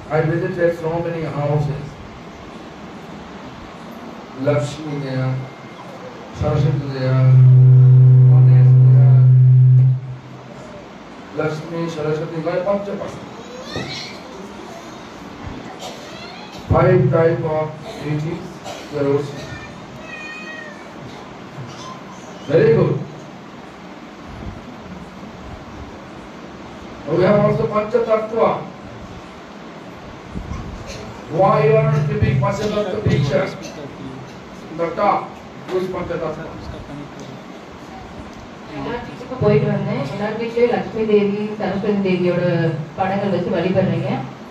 I visited so many houses. Lakshmi there, Saraswati there, Ganesh there. Lakshmi, Saraswati, like Panchapada. 5 types of deities there also. Very good. We have also Panchatattva. Why you are not keeping Panchatattva picture? The top, who's Panchatattva? போயிட்டு வந்தேன். எல்லார் வீட்லயும் லட்சுமி தேவி, சரஸ்வதி தேவியோட படங்கள் வச்சு வழிபடுறீங்க.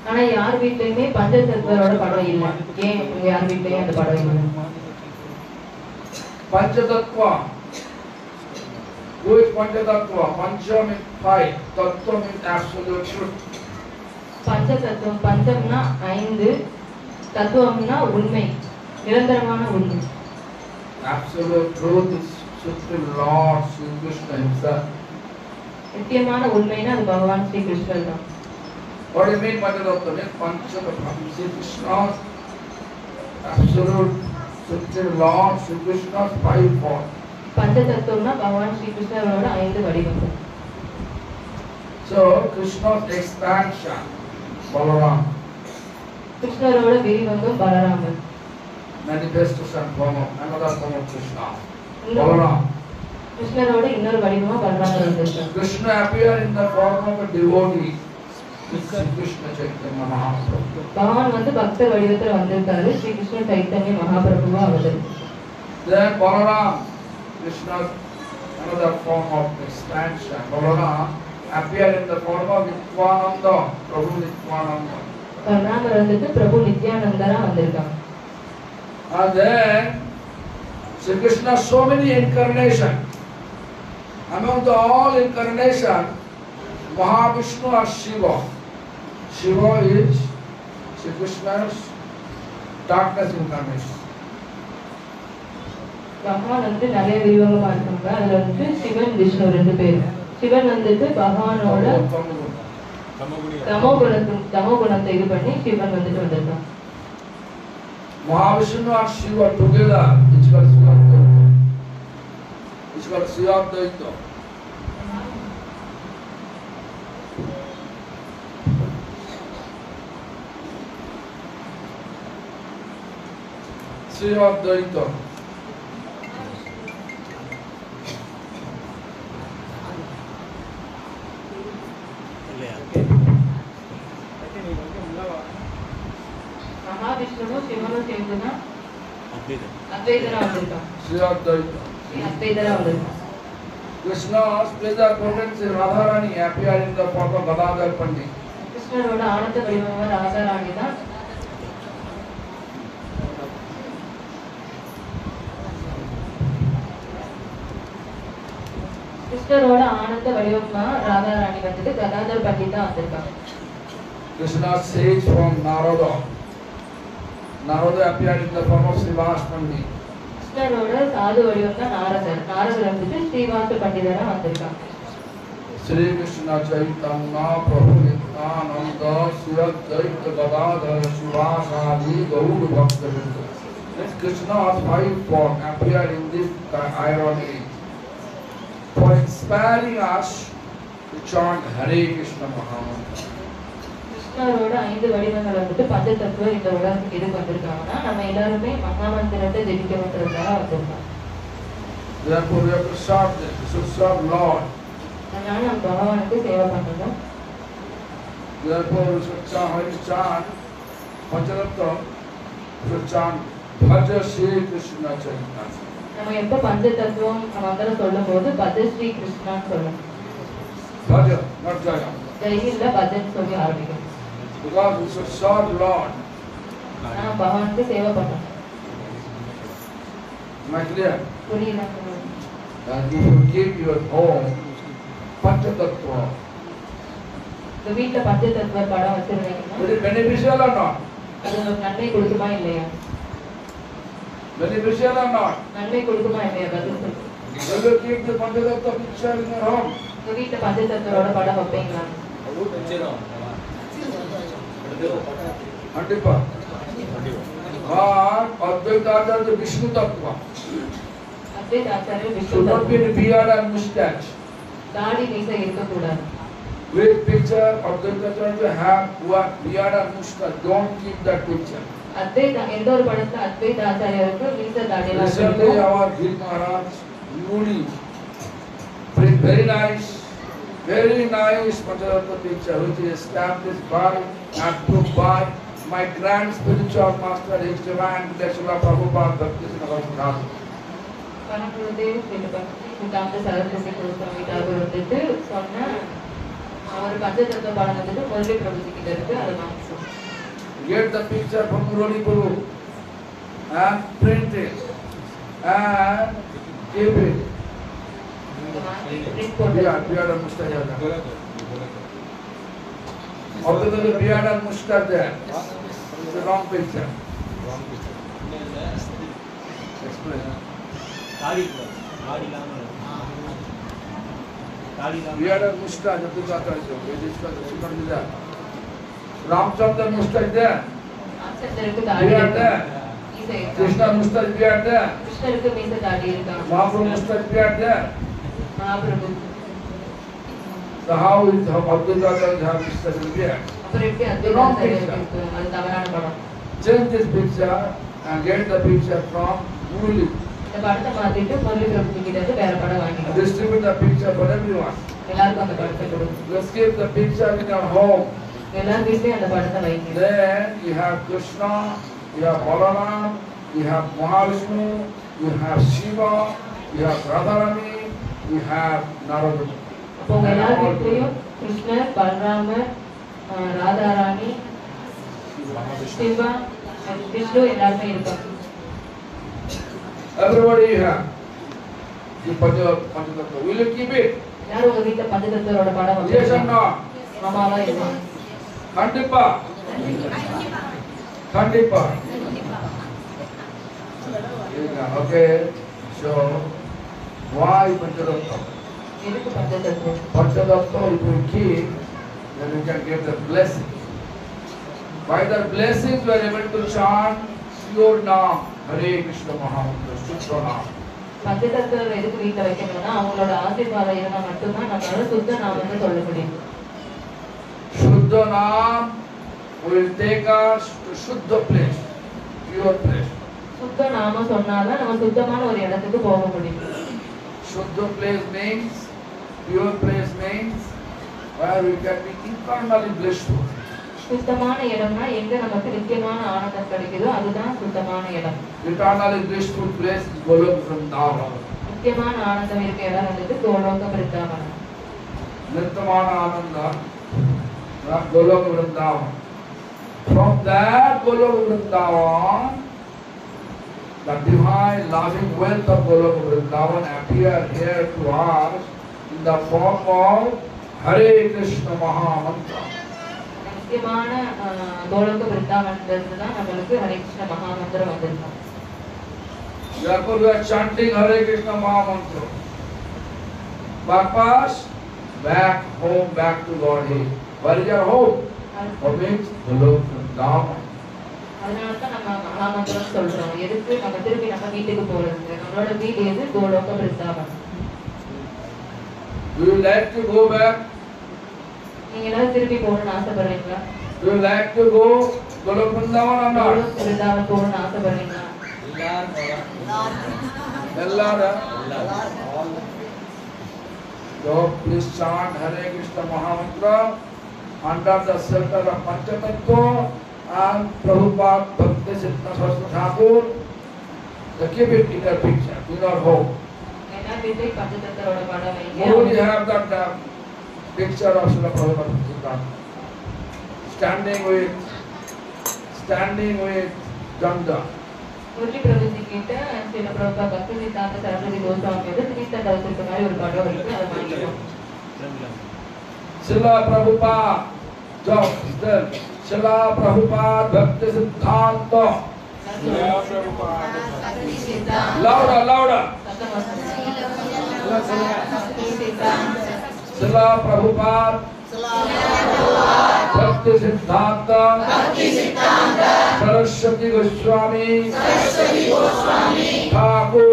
ஆனா யார் வீட்லயுமே பஞ்சதத்துவரோட படம் இல்ல. ஏன் உங்க யார் வீட்லயும் அந்த படம் இல்ல? Panchatattva. Who is Panchatattva? Pancha means 5. Tattva means absolute truth. பஞ்சதத்துவம், பஞ்சம்னா 5, தத்துவம்னா உண்மை, நிரந்தரமான உண்மை. Absolute truth is Supreme Lord Sri Krishna himself. நித்தியமான உண்மைனா அது பகவான் ஸ்ரீ கிருஷ்ணர் தான். What do you mean Panchatattva? Panchatattva. Sri Krishna's absolute Supreme Lord Sri Krishna's 5 forms. பஞ்சதத்துவம்னா பகவான் ஸ்ரீ கிருஷ்ணரோட 5 வடிவங்கள். So Krishna's expansion, Balaram. கிருஷ்ணரோட விரிவங்கம் Balaraman. Manifestation form of another form of Krishna. Balaram. கிருஷ்ணரோட இன்னொரு வடிவமா பலராமர் வந்திருக்கார். Krishna appeared in the form of a devotee. Krishna Chaitanya Mahaprabhu. பகவான் வந்து பக்தர் வடிவத்துல வந்திருக்காரு. ஸ்ரீ கிருஷ்ண சைத்தன்ய மகாபிரபுவா அவதரித்தார். Then Balaram, Krishna's another form of expansion. Balaram appeared in the form of Nityananda, Prabhu Nityananda. பலராமர் வந்துட்டு பிரபு நித்யானந்தரா வந்திருக்காங்க. And then Sri Krishna has so many incarnations. Among the all incarnations, Mahavishnu or Shiva. Shiva is Sri Krishna's darkness incarnation. பகவான் வந்து நிறைய விரிவாகமா இருக்காங்க. அதுல வந்து சிவன் விஷ்ணு ரெண்டு பேர். சிவன் வந்துட்டு பகவானோட தமோ குணத்தை இது பண்ணி சிவன் வந்துட்டு வந்திருக்கான். Mahavishnu and Shiva together, it's called Sivadvaita. It's called Sivadvaita. Sivadvaita. மகாவிஷ்ணுவும் சிவனும் சேர்ந்துதான் அத்வைதரா வந்திருக்கான். Sivadvaita. அத்வைதரா வந்திருக்கான். Krishna's pleasure potency Radharani appear in the form of Gadadhar Pandit. கிருஷ்ணரோட ஆனந்த வடிவமாக ராதாராணி தான். கிருஷ்ணரோட ஆனந்த வடிவமா ராதாராணி வந்துட்டு கதாதர் பண்டிட் தான் வந்திருக்காங்க. Krishna sage from Narada. Narada appeared in the form of Srivas Pandit. கிருஷ்ணரோட சாது வடிவம் தான் நாரதர். நாரதர் வந்துட்டு ஸ்ரீவாச பண்டிதரா வந்திருக்காங்க. Sri Krishna Chaitanya Prabhu Nityananda Sri Advaita Gadadhar Srivasadi Gaur Bhaktivinoda. This Krishna has five forms appeared in this irony for inspiring us to chant Hare Krishna Mahamantra. கிருஷ்ணரோட 5 வடிவங்கள் வந்துட்டு பஞ்ச தத்துவம் இந்த உலகத்துக்கு எதுக்கு வந்திருக்காங்கன்னா நம்ம எல்லாருமே மகாமந்திரத்தை ஜெபிக்கணுன்றதுக்காக வந்திருக்கோம். Therefore we have to serve them. We should serve Lord. அதனால நம்ம பகவானுக்கு சேவை பண்ணணும். Therefore we should chant Pancharatta. We should chant Bhaja Sri Krishna Chaitanya. நம்ம எப்ப பஞ்ச தத்துவம் மந்திரம் சொல்லும் போது பஜ ஸ்ரீ கிருஷ்ணான்னு சொல்லணும். Bhaja, not Jaya. ஜெயில பஜன் சொல்லி ஆரம்பிக்கணும். Because we should serve Lord. நான் பகவானுக்கு சேவை பண்ணணும். Am I clear? புரியுதா? And you should keep your home Panchatattva. இந்த வீட்டுல பஞ்ச தத்துவ படம் வச்சிருந்தீங்கன்னா Is it beneficial or not? அது உங்களுக்கு நன்மை கொடுக்குமா இல்லையா? Beneficial or not? நன்மை கொடுக்குமா இல்லையா? பதில் சொல்லுங்க. Will you keep the Panchatattva picture in your home? இந்த வீட்டுல பஞ்ச தத்துவோட படம் வைப்பீங்களா? Antipa. But Advaita is the Vishnu Tattva. அத்வைத ஆச்சாரியர் விஷ்ணு Should not be தத்துவம். in beard and mustache. தாடி மீசை இருக்கக்கூடாது. Great picture of Advaita to have what beard and mustache. Don't keep that picture. அத்வைத எந்த ஒரு படத்துல அத்வைத ஆச்சாரியருக்கு மீசை தாடி எல்லாம் Recently இருக்கும். our Giri Maharaj newly very nice Pancharatta picture which is established by and approved by my grand spiritual master, His Divine Srila Prabhupada Bhaktisiddhanta Thakur. பணக்குழுதேவ் சித்தாந்த சரஸ்வதி கோஸ்வாமி தாகூர் வந்துட்டு சொன்ன அவர் பஞ்ச தத்துவ படம் வந்துட்டு முரளி பிரபுஜி கிட்ட இருக்கு. அதை வாங்கி சொல்லுங்க. Get the picture from Murali Guru and print it and give it. Print போட்டு Beard and mustache there. Although there is beard and mustache there, it's a wrong picture. Explain. Beard and mustache, that is what I say. It is not there. Ramchandra mustache there. ஆச்சரியருக்கு தாடி Beard இருக்கு. there. மீசை இருக்கு. Krishna mustache beard there. கிருஷ்ணருக்கு மீசை தாடி இருக்காங்க. Mahaprabhu mustache beard there. Mahaprabhu So how is Advaita have mustache and beard? அப்புறம் எப்படி அத்வைத ஆச்சாரியருக்கு இருக்கு? அது தவறான படம். Change this picture and get the picture from Murali. இந்த படத்தை மாத்திட்டு முரளி பிரபுஜி கிட்ட இருந்து வேற படம் வாங்கிக்கலாம். Distribute the picture for everyone. எல்லாருக்கும் அந்த படத்தை கொடுங்க. Let's keep the picture in your home. எல்லாரும் வீட்லயும் அந்த படத்தை வைங்க. Then you have Krishna, you have Balaram, you have Mahavishnu, you have Shiva, you have Radharani, you have Narada. அப்போ உங்க எல்லார் வீட்லயும் கிருஷ்ணர், பலராமர், ராதாராணி, சிவா, விஷ்ணு எல்லாருமே இருக்காங்க. Everybody have the Panchatattva. Will you keep it? யாரும் உங்க வீட்ல பஞ்சதத்துவரோட படம் Yes or no? ஆமாவா இல்லையா? Kandipa. Kandipa. Okay. So why Panchatattva? எதுக்கு பஞ்சதத்துவம்? Panchatattva, if you keep, then you can get the blessing. By the blessings we are able to chant pure Naam, Hare Krishna Mahamantra, Sutra Naam. பஞ்சதத்துவம் எதுக்கு வீட்ல வைக்கணும்னா அவங்களோட ஆசீர்வாதம் இருந்தா மட்டும்தான் நம்மளால சுத்த நாமத்தை சொல்ல முடியும். Shuddha Naam will take us to Shuddha place, pure place. சுத்த நாம சொன்னாதான் நம்ம சுத்தமான ஒரு இடத்துக்கு போக முடியும். Shuddha place means, pure place means, where we can be eternally blissful. சுத்தமான இடம்னா எங்க நமக்கு நித்தியமான ஆனந்தம் கிடைக்குதோ அதுதான் சுத்தமான இடம். Eternally blissful place is Goloka Vrindavan. நித்தியமான ஆனந்தம் இருக்க இடம் வந்து கோலோக விருந்தாவனம். Nityamana Ananda, Goloka Vrindavan. From that Goloka Vrindavan, the divine loving wealth of Goloka Vrindavan appear here to us in the form of Hare Krishna Mahamantra. நித்தியமான கோலோக விருந்தாவனத்துல தான் நம்மளுக்கு ஹரே கிருஷ்ண மகாமந்திரம் வந்திருக்கும். Therefore we are chanting Hare Krishna Mahamantra. Purpose, back home, back to Godhead. Where is your home? What means? Goloka Vrindavan. அதனாலதான் நம்ம மகாமந்திரம் சொல்றோம். எதுக்கு நம்ம திருப்பி நம்ம வீட்டுக்கு போறது? நம்மளோட வீடு எது? கோலோக விருந்தாவனம். Do you like to go back? நீங்க எல்லாரும் திருப்பி போகணும்னு ஆசைப்படுறீங்களா? Do you like to go Goloka Vrindavan or not? கோலோக விருந்தாவனம் போகணும்னு ஆசைப்படுறீங்களா? Ellarum. So please chant Hare Krishna Mahamantra under the shelter of Panchatattva and Prabhupada Bhakti Siddhanta Saraswati Thakur. So keep it in your picture, in your home. எல்லா வீட்லயும் பஞ்சதத்தரோட படம் வைங்க. You only have that picture of Srila Prabhupada Bhakti Siddhanta standing with Ganga. Murali Prabhuji கிட்ட ஸ்ரீல பிரபுபா பக்தி சித்தாந்த சரஸ்வதி கோஸ்வாமியோட ஸ்ரீதண்ட வச்சிருக்க மாதிரி ஒரு படம் இருக்கு. அதை வாங்கிக்கணும். Srila Prabhupada, Srila Prabhupada Bhakti Siddhanta. Louder, louder. Srila Prabhupada Bhakti Siddhanta Saraswati Goswami Thakur.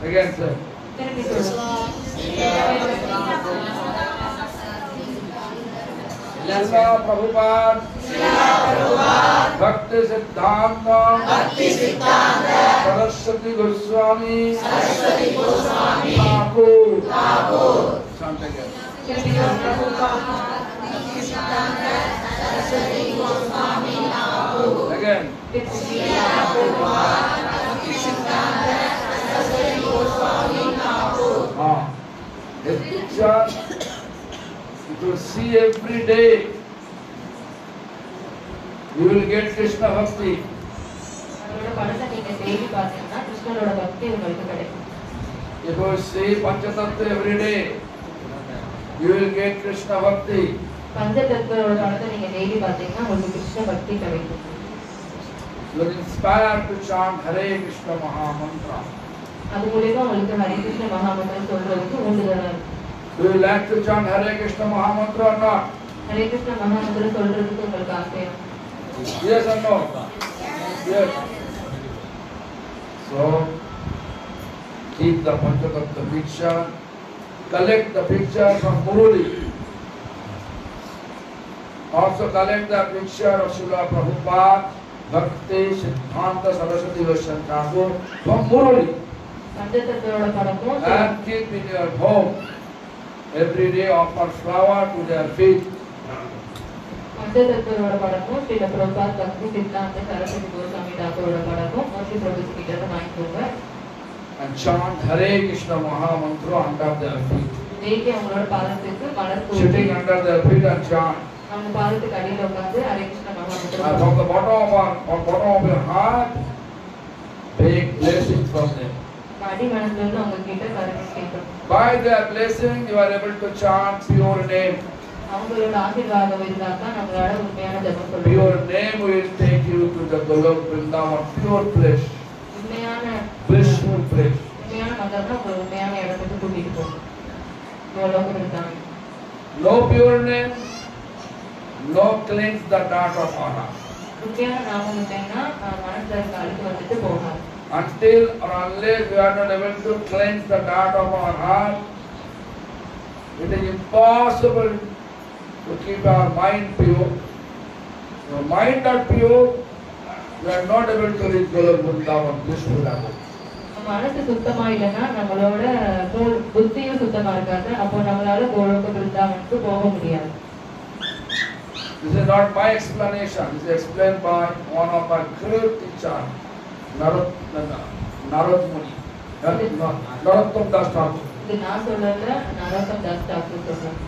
Again, sir. திருப்பி சொல்லுங்க. Srila Prabhupada Bhakti Siddhanta Saraswati Goswami Thakur. Chant again. திருப்பி சொல்லுங்க. Again. This picture you will see every day. You will get Krishna Bhakti. அதோட படத்தை நீங்க daily பார்த்தீங்கன்னா கிருஷ்ணரோட பக்தி உங்களுக்கு கிடைக்கும். If you see Panchatattva every day, you will get Krishna Bhakti. பஞ்சதத்துவரோட படத்தை நீங்க டெய்லி பார்த்தீங்கன்னா உங்களுக்கு கிருஷ்ண பக்தி கிடைக்கும். You are inspired to chant Hare Krishna Mahamantra. அது மூலமா உங்களுக்கு ஹரே கிருஷ்ண மகாமந்திரம் சொல்றதுக்கு ஊண்டுதலா இருக்கு. Do you like to chant Hare Krishna Mahamantra or not? Hare Krishna மகாமந்திரம் சொல்றதுக்கு உங்களுக்கு ஆசையா? Yes or no? Yes. So keep the Panchatattva picture. Collect the picture from Murali. Also collect the picture of Srila Prabhupada Bhakti Siddhanta Saraswati Goswami Thakur from Murali. பஞ்சதத்துவரோட படமும் And keep in your home. Every day offer flower to their feet. பஞ்சதத்துவரோட படமும் ஸ்ரீல பிரபுபாத் பக்தி சித்தாந்த சரஸ்வதி கோஸ்வாமி டாக்கரோட படமும் முரளி பிரபுஜி கிட்ட இருந்து வாங்கிக்கோங்க. And chant Hare Krishna Mahamantra under their feet. Daily அவங்களோட பாதத்துக்கு மலர் Sitting தூவி under their feet and chant. அவங்க பாதத்துக்கு அடியில உட்கார்ந்து Hare Krishna And மகாமந்திரம் from the bottom of your heart, take blessing from them. அடிமனதிலிருந்து அவங்க கிட்ட கருணை கேட்கணும். By their blessing, you are able to chant pure name. அவங்களோட ஆசீர்வாதம் இருந்தால் தான் நம்மளால உண்மையான ஜெபம் சொல்ல முடியும். Pure name will take you to the Golok Vrindavan, pure bliss. உண்மையான Blissful bliss. உண்மையான மதம் தான் உங்களை உண்மையான இடத்துக்கு கூட்டிட்டு போகும். கோலோக Vrindavan. No pure name, no cleanse the dart of our heart. உண்மையான நாமம் இல்லைன்னா மனசுல இருக்க அழுக்கு வந்துட்டு போகாது. Until or unless we are not able to cleanse the dart of our heart, it is impossible to keep our mind pure. Your mind not pure, you are not able to reach Golok Vrindavan, blissful abode. மனசு சுத்தமா இல்லைன்னா நம்மளோட புத்தியும் சுத்தமா இருக்காது. அப்போ நம்மளால கோலோக விருந்தாவனுக்கு போக முடியாது. This is not my explanation. This is explained by one of my great teachers, Narad Muni. Narottam Das Thakur. இது நான் சொல்லல, நரோத்தம் தாஸ் டாக்கூர் சொல்றாங்க.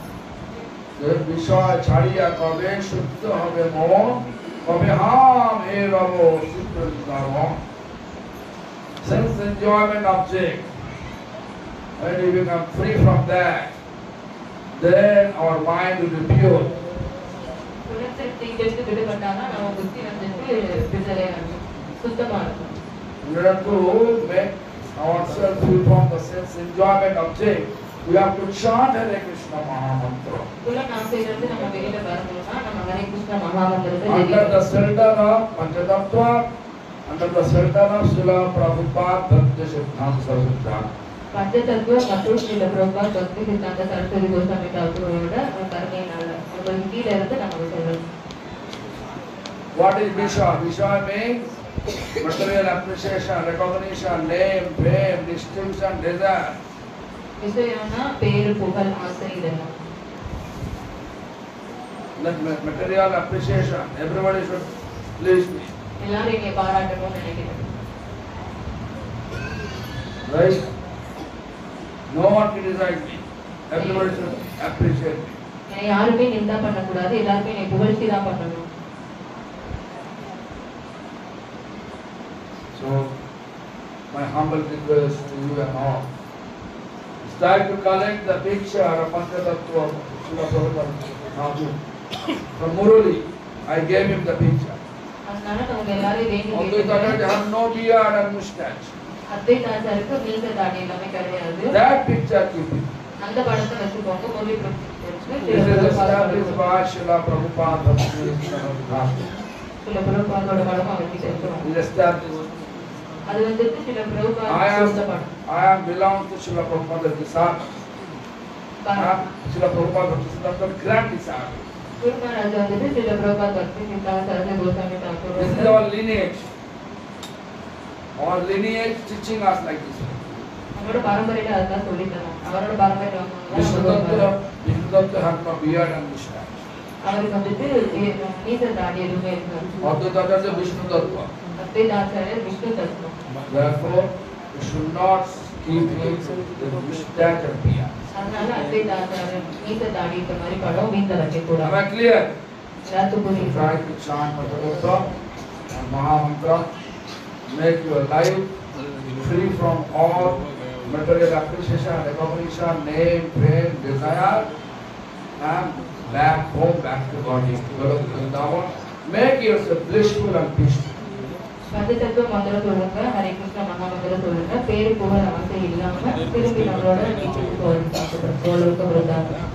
বিষয় ছাড়িয়া কবে শুদ্ধ হবে মন, কবে হাম হে রব শুদ্ধ মন. Sense enjoyment object, when we become free from that, then our mind will be pure. புலசக்தியிலிருந்து விடுபட்டாதான் நம்ம புத்தி வந்துட்டு விடுதலையாகும், சுத்தமா இருக்கும். In order to make ourselves free from the sense enjoyment object, we have to chant Hare Krishna Mahamantra. புலனாசையிலிருந்து நம்ம வெளியில வரணும்னா நம்ம Hare Krishna மகாமந்திரத்தை Under the shelter of Panchatattva, under the shelter of Srila Prabhupada Bhakti Siddhanta Saraswati. பஞ்சதத்துவம் மற்றும் ஸ்ரீல பிரபுபாத் பக்தி சித்தாந்த சரஸ்வதி கோஸ்வாமி டாக்கூரோட கருணையினால உங்களுக்கு கீழே இருந்து நம்ம சொல்லணும். What is Visha? Visha means material appreciation, recognition, name, fame, distinction, desire. விஷயம்னா பேரு புகழ் ஆசை இதெல்லாம். That material appreciation, everybody should please me. எல்லாரும் என்னை பாராட்டணும்னு நினைக்கிறேன். Right? No one criticize me. Everybody should appreciate me. என்னை யாருமே நிந்தா பண்ணக்கூடாது, எல்லாருமே என்னை புகழ்ச்சி தான் பண்ணணும். So, my humble request to you and all, try to collect the picture of Panchatattva of Srila Prabhupada from Murali. I gave him the picture. அதனால நம்ம எல்லாரும் வேண்டி Although they have no beard and mustache. அத்வைதாச்சாருக்கு மீச தாடி எல்லாமே கிடையாது. That picture keep it. அந்த படத்தை வச்சுக்கோங்க. Murali This is established by Srila Prabhupada. சில பிரபுபாதோட படம் அவர்கிட்ட இருக்கிறோம். It is established. அது வந்துட்டு சில பிரபுபாத படம். I am belong to Srila Prabhupada disciple. Srila Prabhupada is grand disciple. குருமராஜ் வந்துட்டு சில பிரபுபாத பக்தி சித்தாந்த Saraswati Goswami Thakur. This is our lineage. Our lineage teaching us like this. அவரோட பரம்பரையில அதான் சொல்லி தரோம். அவரோட பரம்பரையில Vishnudatta had no beard and mustache. அவருக்கு வந்துட்டு மீச தாடி எதுவுமே இருக்காது. Advaita is Vishnudatta. அத்வைதாச்சாரியர் விஷ்ணு தத்துவம். Therefore, we should not keep him with mustache and beard. அதனால அத்வைதாச்சாரியர் மீச தாடி இந்த மாதிரி படம் வீட்டில் வைக்கக்கூடாது. Am I clear? எல்லாத்துக்கும் புரியுது. Try to chant Bhagavata and Mahamantra, make your life free from all material appreciation, recognition, name, fame, desire, and back home, back to body. Golok Vrindavan. Make yourself blissful and peaceful. பஞ்சதத்துவ மந்திரம் சொல்லுங்க, ஹரே கிருஷ்ண மகாமந்திரம் சொல்லுங்க, பேரு புகழ் ஆசை இல்லாம திரும்பி நம்மளோட வீட்டுக்கு போகணும். கோலோக விருந்தாவன்.